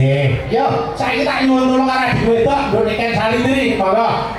Yo, saiki tak nyuwun tulung karo adik wedok nduk nek salindri, monggo.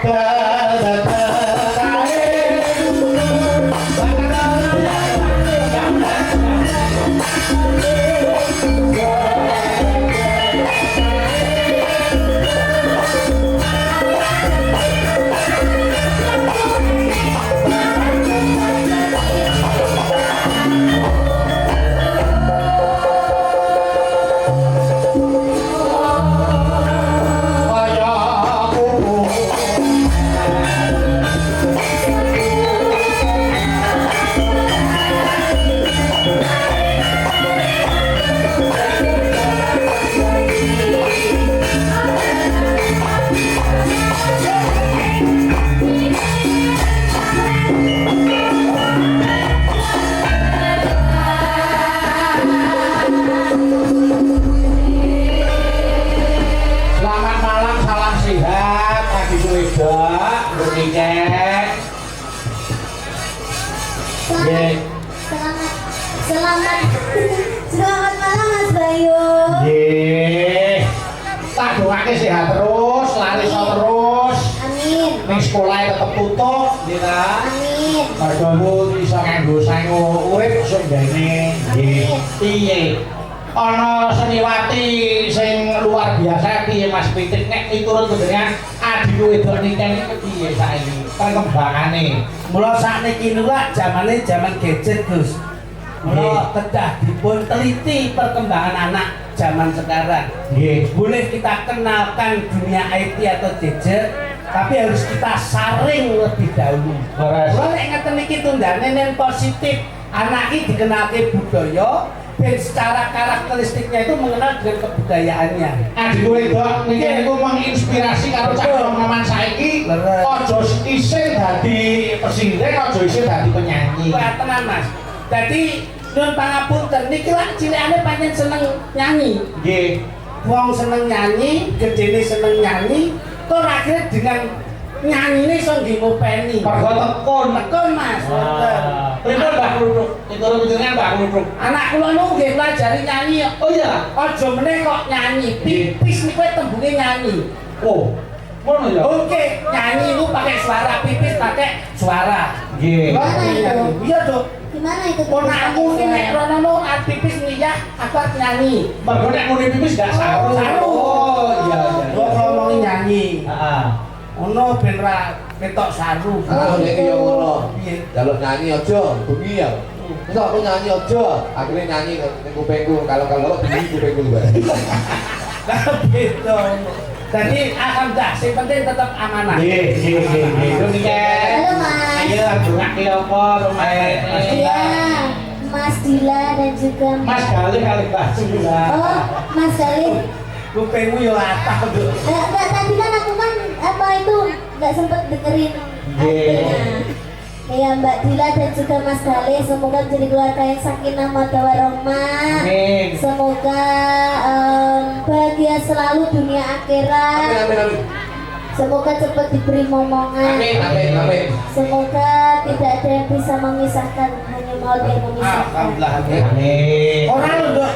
Selamat malam Mas Bayu. Nggih. Tak doake sehat terus, laris terus. Amin. Ning sekolah tetep tutup, nggih ta? Amin. Padahal iso nganggo sango urip sok gene. Nggih. Piye? Ana seniwati sing luar biasa piye Mas Pitik nek miturut jenengan adik wedok nikah iki piye saiki perkembangane? Mula sakniki niku jamane jaman gadget, Gus. Mula kedah dipun teliti perkembangan anak zaman sekarang. Nggih. Boleh kita kenalkan dunia IT atau gadget, tapi harus kita saring lebih dahulu. Mula nek ngeten iki tundane yang positif, anak iki dikenalke budaya dan secara karakteristiknya itu mengenal dengan kebudayaannya. Adik wedok niki niku menginspirasi karo cah-cahan saiki. Aja isin dadi pesindhen, aja isin dadi penyanyi. Kuwi tenan, Mas. Dadi nyuwun pangapunten niki lak cilikane pancen seneng nyanyi. Nggih. Wong seneng nyanyi, gedene seneng nyanyi, tur akhirnya dengan nyanyine iso nggih ngopeni. Mergo tekun. Tekun, Mas. Pripun Mbak Kluthuk? Miturut jenengan Mbak Kluthuk. Anak kula niku nggih pelajari nyanyi. Oh iya. Aja meneh kok nyanyi, pipis niku tembunge nyanyi. Oh. Ngono ya. Oke, nyanyi niku pakai suara, pipis pakai suara. Nggih. Gimana itu? Iya, Dok. Gimana itu? Ponakku iki nek rono no pipis ngiyah aku nyanyi. Mergo nek muni pipis gak saru. Saru. Oh iya iya. Kok ngomongin nyanyi. Heeh. Ono ben ra ketok saru. Ah, nek yo ngono. Piye? Jaluk nyanyi aja, bengi ya. Wis aku nyanyi aja, akhirnya nyanyi ning kupingku kalau bengi kupingku wae. Lah beda. Jadi alhamdulillah sing penting tetap amanah. Nggih, nggih, nggih, nggih. Halo Mas. Ayo dongake apa rumahe? Iya, Mas Dila dan juga Mas Galih kali Mbak Sula. Oh, Mas Galih. Kupingmu yo latah, Dok. Enggak, tadi kan aku kan apa itu enggak sempet dengerin artinya. Ya Mbak Dila dan juga Mas Galih, semoga jadi keluarga yang sakinah mawaddah warahmah. Amin. Semoga bahagia selalu dunia akhirat. Amin amin amin. Semoga cepat diberi momongan. Amin amin amin. Semoga tidak ada yang bisa memisahkan, hanya maut yang memisahkan. Alhamdulillah. Amin. Ora lho, Dok.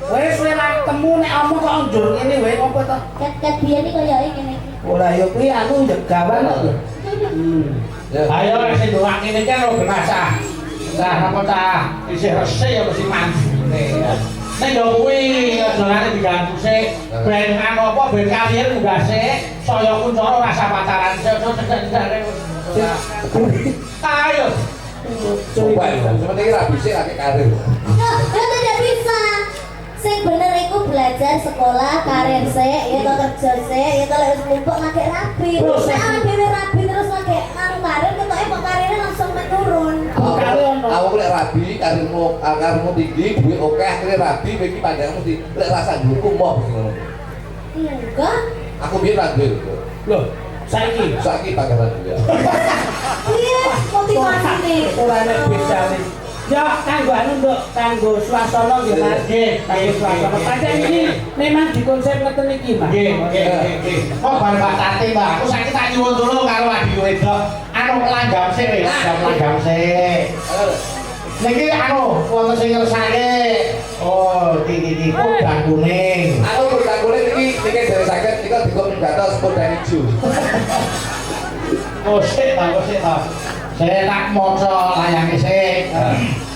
Wes ora temu nek omong kok njur ngene wae ngopo to? Ket biyen iki kaya ngene iki. Ora yo kuwi anu jegawan kok. Ayo nek sing doak ngene iki ora genasah. Lah apa ta? Isih resik ya mesti manjune. Nek yo kuwi jolane diganti sik ben anu apa ben kalian munggah sik saya kuncara rasa pacaran sik. Ayo. Coba ya, seperti ra bisik lagi karir. Loh, tidak bisa. Sing bener iku belajar sekolah, karir sik, ya to kerja sik, ya to lek wis mumpuk lagi rapi. Nek awake dhewe rapi terus lagi anu karir ketoke kok karirnya langsung menurun. Aku lek rabi, karirmu tinggi, duit oke, akhirnya rabi, bagi panjang mesti lek rasa dulu mau ngono. Enggak. Aku biar rabi. Loh, saiki Pangeran juga. Iya, motivasine. ora nek beda nih. Ya, kanggo anu Nduk, kanggo swasana nggih Mas. Kanggo swasana. Pancen ini memang dikonsep ngeten iki, Mas. Nggih, nggih, nggih. Kok bar Mbak Tati, Mbak. Aku saiki tak nyuwun tulung karo adik wedok. Anu langgam sik, langgam sik. Niki anu wonten sing ngersake. Oh, iki kudang kuning. Aku kudang kuning gatos kuda hijau. Oh sik ta. Saya tak maca layange sik.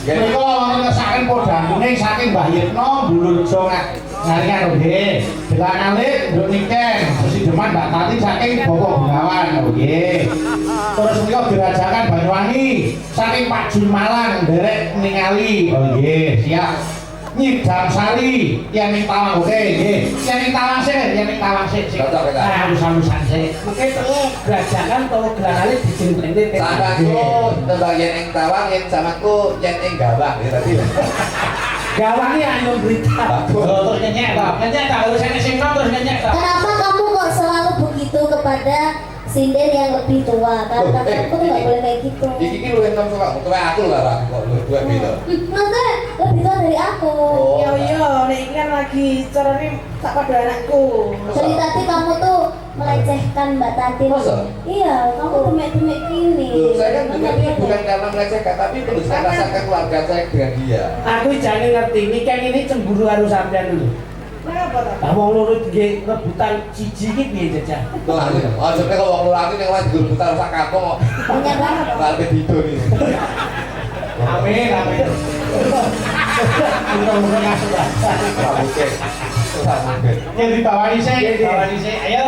Mereka ngesaken podang kuning saking Mbah Yitno Bulurjo ngaringan nggih. Dilanalik nduk niken sesi deman Mbak Tati saking Bapak Gunawan nggih. Terus menika gerajakan Banyuwangi saking Pak Jun Malang nderek ningali nggih siap. Nyidam Sari yang ning Tawang oke nggih. Yang ning Tawang sik. Cocok ya. Halus-halusan sik. Mungkin gerajakan atau gelangan dijeneng-jeneng Samangku tembang yen ing Tawang, yen samangku yen ing Gawang ya tadi. Gawangnya anu berita. Terus nyenyek ta harus sing terus nyenyek ta. Kenapa kamu kok selalu begitu kepada sinden yang lebih tua? Karena aku tuh nggak boleh kayak gitu. Iki ki luwih enom kok, tuwa aku lah kok luwih beda. Maksudnya lebih tua dari aku. Oh. Yo, nek iki kan lagi carane tak pada anakku. Dari tadi kamu tuh melecehkan Mbak Tati. Masa? Iya, kamu demek-demek gini. Loh, saya kan ini bukan karena melecehkan, tapi perlu saya rasakan keluarga saya dengan dia. Aku jangan ngerti, nikah ini cemburu harus sampean dulu. Kenapa ta? Lah wong loro nggih rebutan siji iki piye jajah? Tuh lagi, oh sebenarnya kalau wong laki yang lain juga putar sak kampung kok. Banyak banget. Sampai tidur nih. Amin. Mudah-mudahan sudah. Oke. Oke. Yang dibawani sik, Ayo.